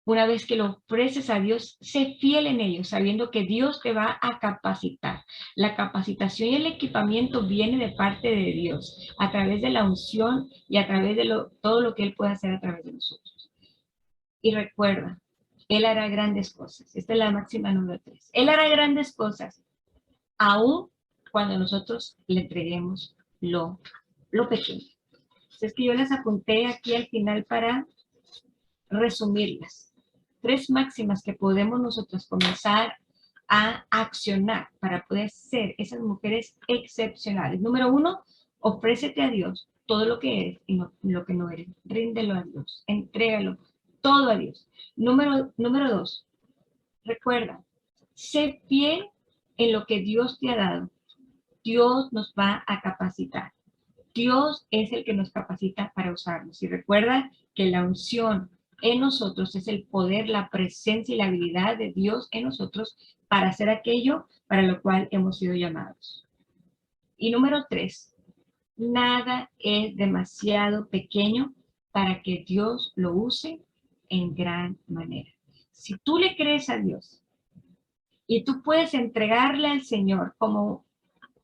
S1: Una vez que lo ofreces a Dios, sé fiel en ello, sabiendo que Dios te va a capacitar. La capacitación y el equipamiento viene de parte de Dios, a través de la unción y a través de todo lo que Él puede hacer a través de nosotros. Y recuerda, Él hará grandes cosas. Esta es la máxima número 3. Él hará grandes cosas, aún cuando nosotros le entreguemos lo pequeño. Es que yo las apunté aquí al final para resumirlas. 3 máximas que podemos nosotros comenzar a accionar para poder ser esas mujeres excepcionales. Número 1, ofrécete a Dios todo lo que eres y no, lo que no eres. Ríndelo a Dios, entrégalo todo a Dios. Número 2, recuerda, sé fiel en lo que Dios te ha dado. Dios nos va a capacitar. Dios es el que nos capacita para usarnos. Y recuerda que la unción en nosotros es el poder, la presencia y la habilidad de Dios en nosotros para hacer aquello para lo cual hemos sido llamados. Y número 3, nada es demasiado pequeño para que Dios lo use en gran manera. Si tú le crees a Dios y tú puedes entregarle al Señor como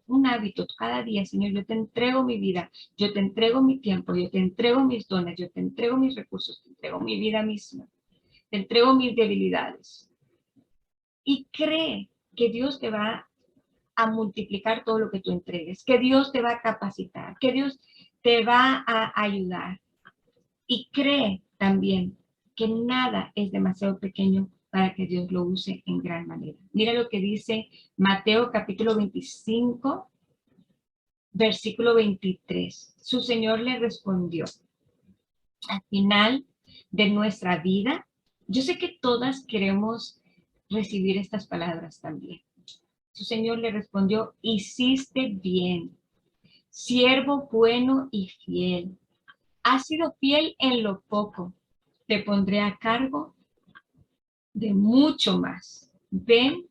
S1: un hábito cada día, Señor, yo te entrego mi vida, yo te entrego mi tiempo, yo te entrego mis dones, yo te entrego mis recursos, te entrego mi vida misma, te entrego mis debilidades. Y cree que Dios te va a multiplicar todo lo que tú entregues, que Dios te va a capacitar, que Dios te va a ayudar. Y cree también que nada es demasiado pequeño para que Dios lo use en gran manera. Mira lo que dice Mateo capítulo 25, versículo 23. Su Señor le respondió, al final de nuestra vida, yo sé que todas queremos recibir estas palabras también. Su Señor le respondió, hiciste bien, siervo bueno y fiel. Has sido fiel en lo poco, te pondré a cargo de mucho más. Ven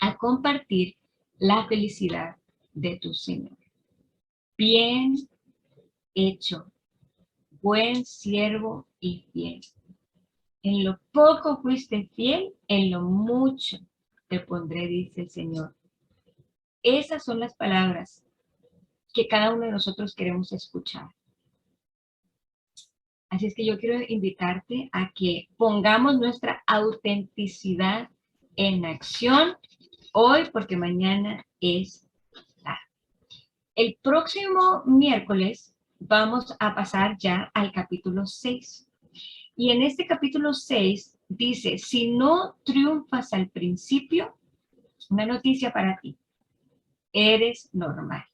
S1: a compartir la felicidad de tu Señor. Bien hecho, buen siervo y fiel. En lo poco fuiste fiel, en lo mucho te pondré, dice el Señor. Esas son las palabras que cada uno de nosotros queremos escuchar. Así es que yo quiero invitarte a que pongamos nuestra autenticidad en acción hoy, porque mañana es tarde. El próximo miércoles vamos a pasar ya al capítulo 6. Y en este capítulo 6 dice, si no triunfas al principio, una noticia para ti, eres normal.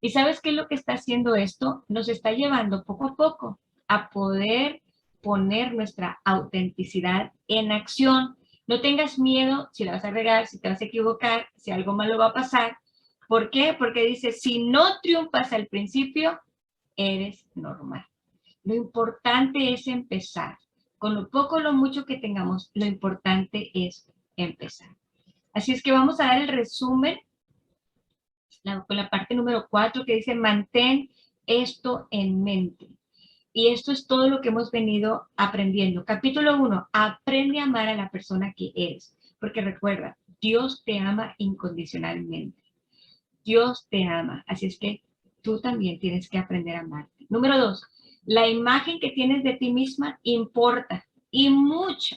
S1: ¿Y sabes qué es lo que está haciendo esto? Nos está llevando poco a poco a poder poner nuestra autenticidad en acción. No tengas miedo si la vas a regar, si te vas a equivocar, si algo malo va a pasar. ¿Por qué? Porque dice, si no triunfas al principio, eres normal. Lo importante es empezar. Con lo poco o lo mucho que tengamos, lo importante es empezar. Así es que vamos a dar el resumen con la parte número 4 que dice, mantén esto en mente. Y esto es todo lo que hemos venido aprendiendo. Capítulo 1, aprende a amar a la persona que eres. Porque recuerda, Dios te ama incondicionalmente. Dios te ama. Así es que tú también tienes que aprender a amarte. Número 2, la imagen que tienes de ti misma importa y mucho.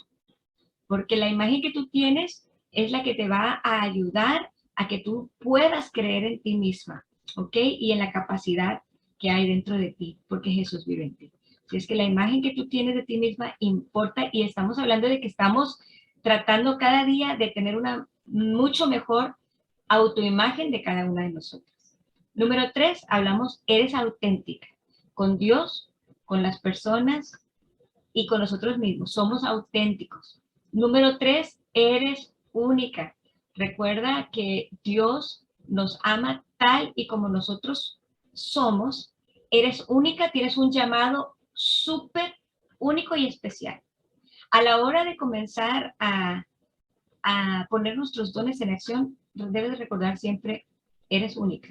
S1: Porque la imagen que tú tienes es la que te va a ayudar a que tú puedas creer en ti misma, ¿ok? Y en la capacidad que hay dentro de ti, porque Jesús vive en ti. Si es que la imagen que tú tienes de ti misma importa y estamos hablando de que estamos tratando cada día de tener una mucho mejor autoimagen de cada una de nosotras. Número 3, hablamos, eres auténtica con Dios, con las personas y con nosotros mismos. Somos auténticos. Número 3, eres única. Recuerda que Dios nos ama tal y como nosotros somos. Eres única, tienes un llamado súper único y especial. A la hora de comenzar a poner nuestros dones en acción, debes de recordar siempre, eres única.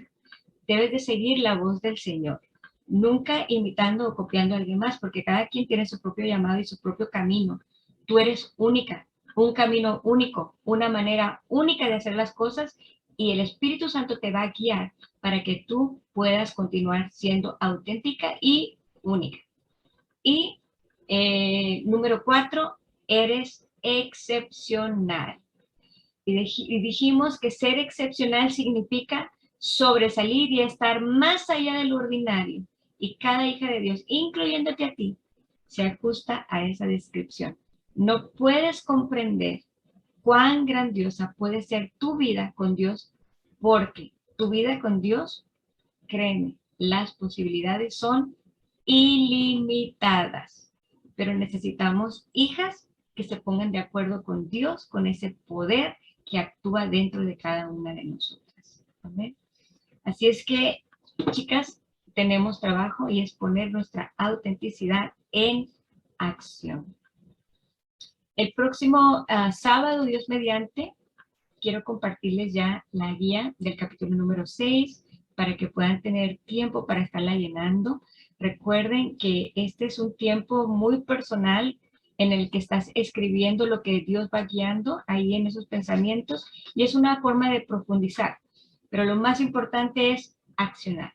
S1: Debes de seguir la voz del Señor. Nunca imitando o copiando a alguien más, porque cada quien tiene su propio llamado y su propio camino. Tú eres única, un camino único, una manera única de hacer las cosas y el Espíritu Santo te va a guiar para que tú puedas continuar siendo auténtica y única. Y Número 4, eres excepcional. Y dijimos que ser excepcional significa sobresalir y estar más allá de lo ordinario. Y cada hija de Dios, incluyéndote a ti, se ajusta a esa descripción. No puedes comprender cuán grandiosa puede ser tu vida con Dios, porque tu vida con Dios, créeme, las posibilidades son ilimitadas. Pero necesitamos hijas que se pongan de acuerdo con Dios, con ese poder que actúa dentro de cada una de nosotras. ¿Amén? Así es que, chicas, tenemos trabajo y es poner nuestra autenticidad en acción. El próximo sábado, Dios mediante, quiero compartirles ya la guía del capítulo número 6 para que puedan tener tiempo para estarla llenando. Recuerden que este es un tiempo muy personal en el que estás escribiendo lo que Dios va guiando ahí en esos pensamientos y es una forma de profundizar. Pero lo más importante es accionar.